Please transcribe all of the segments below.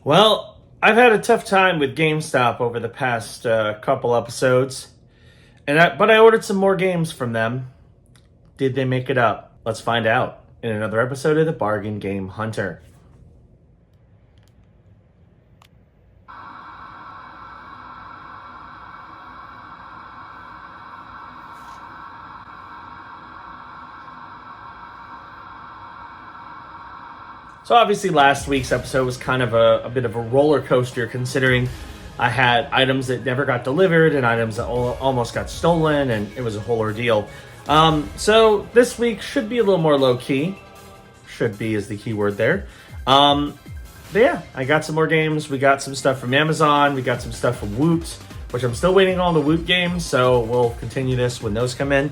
Well, I've had a tough time with GameStop over the past couple episodes, but I ordered some more games from them. Did they make it up? Let's find out in another episode of the Bargain Game Hunter. So obviously last week's episode was kind of a bit of a roller coaster, considering I had items that never got delivered and items that almost got stolen, and it was a whole ordeal. So this week should be a little more low-key. Should be is the key word there. But yeah, I got some more games. We got some stuff from Amazon. We got some stuff from Woot, which I'm still waiting on the Woot games, so we'll continue this when those come in.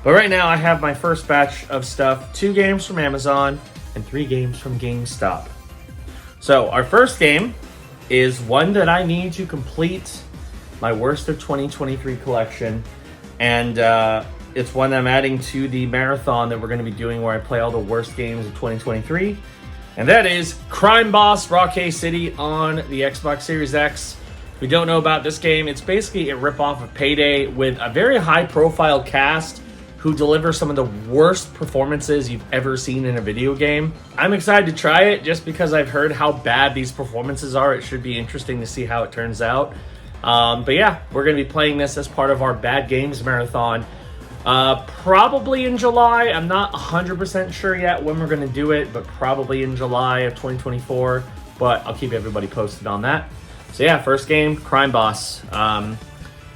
But right now I have my first batch of stuff. 2 games from Amazon and 3 games from GameStop. So our first game is one that I need to complete my Worst of 2023 collection. And it's one I'm adding to the marathon that we're going to be doing where I play all the worst games of 2023. And that is Crime Boss Rockay City on the Xbox Series X. If you don't know about this game, it's basically a ripoff of Payday with a very high-profile cast who deliver some of the worst performances you've ever seen in a video game. I'm excited to try it just because I've heard how bad these performances are. It should be interesting to see how it turns out. But yeah, we're going to be playing this as part of our Bad Games Marathon. Probably in July. I'm not 100% sure yet when we're going to do it, but probably in July of 2024. But I'll keep everybody posted on that. So yeah, first game, Crime Boss.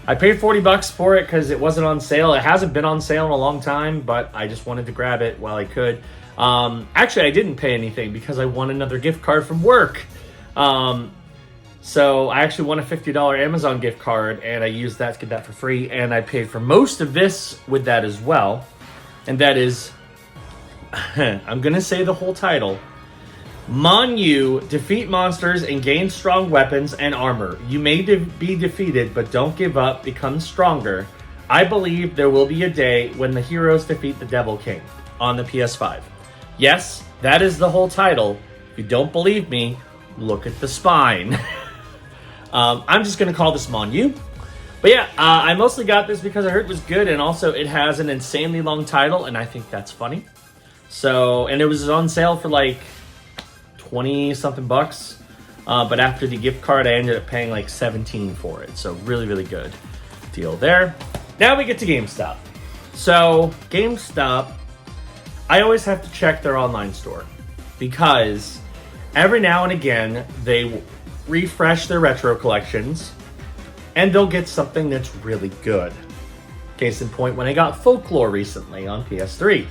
I paid $40 for it because it wasn't on sale. It hasn't been on sale in a long time, but I just wanted to grab it while I could. Actually, I didn't pay anything because I won another gift card from work. So I actually won a $50 Amazon gift card, and I used that to get that for free. And I paid for most of this with that as well. And that is, I'm going to say the whole title. Mon-U, defeat monsters and gain strong weapons and armor. You may be defeated, but don't give up, become stronger. I believe there will be a day when the heroes defeat the Devil King on the PS5. Yes, that is the whole title. If you don't believe me, look at the spine. I'm just going to call this Mon-U. But yeah, I mostly got this because I heard it was good, and also it has an insanely long title, and I think that's funny. So, and it was on sale for like 20 something bucks, but after the gift card I ended up paying like 17 for it, so really good deal there. Now we get to GameStop. So GameStop, I always have to check their online store because every now and again they refresh their retro collections and they'll get something that's really good. Case in point, when I got Folklore recently on PS3.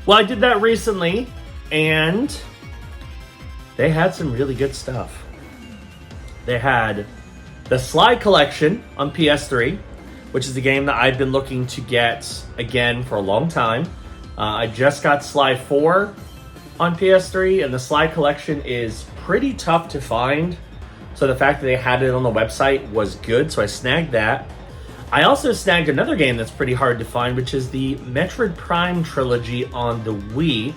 Well, I did that recently and they had some really good stuff. They had the Sly Collection on PS3, which is the game that I've been looking to get again for a long time. I just got Sly 4 on PS3, and the Sly Collection is pretty tough to find. So the fact that they had it on the website was good, so I snagged that. I also snagged another game that's pretty hard to find, which is the Metroid Prime trilogy on the Wii.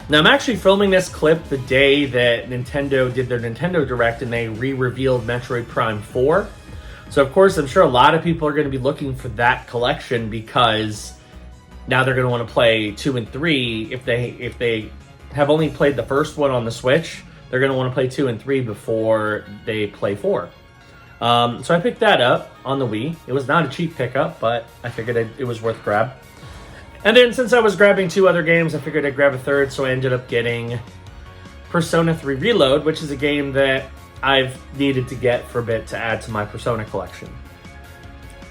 Now, I'm actually filming this clip the day that Nintendo did their Nintendo Direct and they re-revealed Metroid Prime 4. So, of course, I'm sure a lot of people are going to be looking for that collection because now they're going to want to play 2 and 3. If they have only played the first one on the Switch, they're going to want to play 2 and 3 before they play 4. So I picked that up on the Wii. It was not a cheap pickup, but I figured it was worth a grab. And then since I was grabbing 2 other games, I figured I'd grab a third, so I ended up getting Persona 3 Reload, which is a game that I've needed to get for a bit to add to my Persona collection.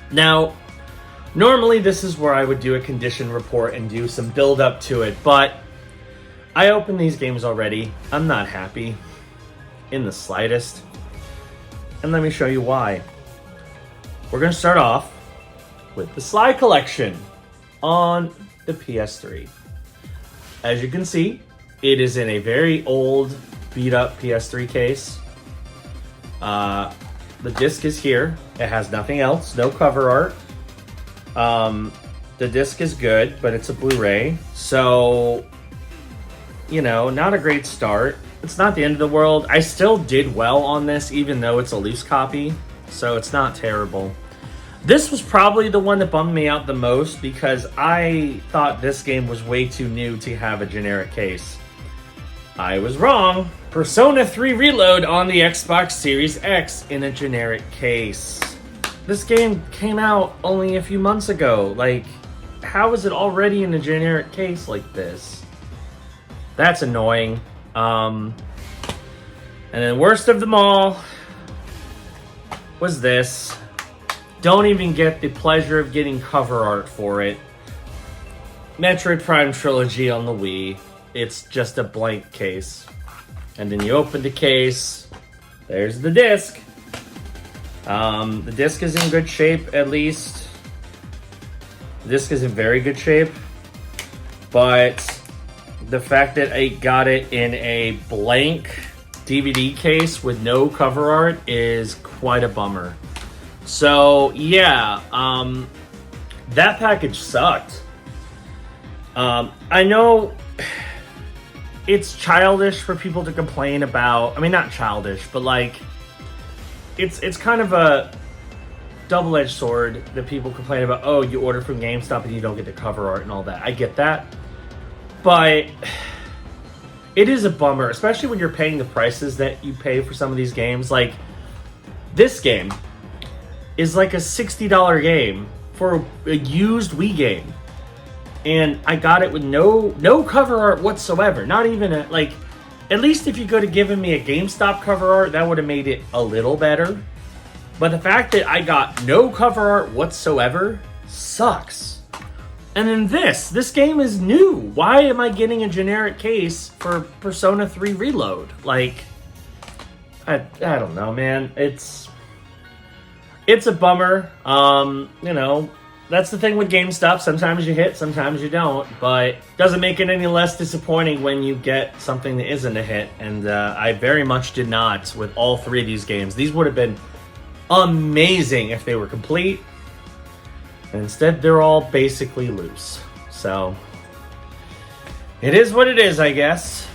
Now, normally this is where I would do a condition report and do some build up to it, but I opened these games already. I'm not happy in the slightest. And let me show you why. We're going to start off with the Sly Collection on the PS3. As you can see, it is in a very old, beat-up PS3 case. The disc is here. It has nothing else, no cover art. The disc is good, but it's a Blu-ray. So, you know, not a great start. It's not the end of the world. I still did well on this, even though it's a loose copy, so it's not terrible. This was probably the one that bummed me out the most because I thought this game was way too new to have a generic case. I was wrong. Persona 3 Reload on the Xbox Series X in a generic case. This game came out only a few months ago. Like, how is it already in a generic case like this? That's annoying. And then worst of them all was this. Don't even get the pleasure of getting cover art for it. Metroid Prime Trilogy on the Wii. It's just a blank case. And then you open the case. There's the disc. The disc is in good shape, at least. The disc is in very good shape. But the fact that I got it in a blank DVD case with no cover art is quite a bummer. So, yeah, that package sucked. I know it's childish for people to complain about. I mean, not childish, but like, it's kind of a double-edged sword that people complain about. Oh, you order from GameStop and you don't get the cover art and all that. I get that. But it is a bummer, especially when you're paying the prices that you pay for some of these games. Like, this game is like a $60 game for a used Wii game. And I got it with no cover art whatsoever. Not even a, like, at least if you could have given me a GameStop cover art, that would have made it a little better. But the fact that I got no cover art whatsoever sucks. And then this game is new. Why am I getting a generic case for Persona 3 Reload? Like, I don't know, man. It's a bummer. You know, that's the thing with GameStop. Sometimes you hit, sometimes you don't. But doesn't make it any less disappointing when you get something that isn't a hit. And I very much did not with all three of these games. These would have been amazing if they were complete. And instead, they're all basically loose. So, it is what it is, I guess.